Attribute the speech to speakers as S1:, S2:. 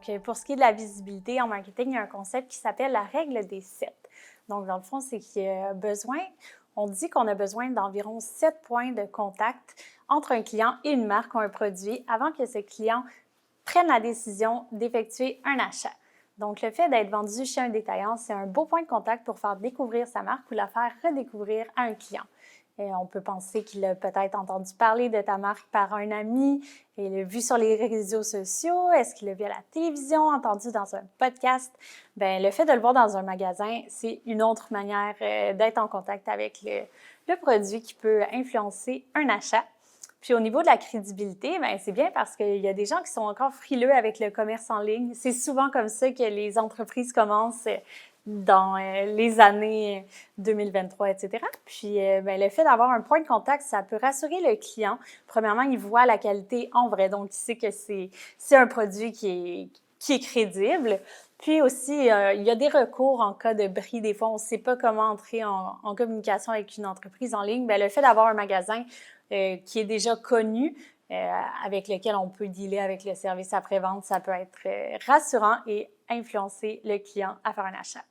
S1: Donc, pour ce qui est de la visibilité en marketing, il y a un concept qui s'appelle la règle des 7. Donc, dans le fond, c'est qu'il y a besoin, on dit qu'on a besoin d'environ 7 points de contact entre un client et une marque ou un produit avant que ce client prenne la décision d'effectuer un achat. Donc, le fait d'être vendu chez un détaillant, c'est un beau point de contact pour faire découvrir sa marque ou la faire redécouvrir à un client. Et on peut penser qu'il a peut-être entendu parler de ta marque par un ami et l'a vu sur les réseaux sociaux. Est-ce qu'il l'a vu à la télévision, entendu dans un podcast? Bien, le fait de le voir dans un magasin, c'est une autre manière d'être en contact avec le produit qui peut influencer un achat. Puis au niveau de la crédibilité, bien, c'est bien parce qu'il y a des gens qui sont encore frileux avec le commerce en ligne. C'est souvent comme ça que les entreprises commencent dans les années 2023, etc. Puis bien, le fait d'avoir un point de contact, ça peut rassurer le client. Premièrement, il voit la qualité en vrai, donc il sait que c'est un produit qui est crédible. Puis aussi, il y a des recours en cas de bris. Des fois, on ne sait pas comment entrer en communication avec une entreprise en ligne. Bien, le fait d'avoir un magasin qui est déjà connu, avec lequel on peut dealer avec le service après-vente, ça peut être rassurant et influencer le client à faire un achat.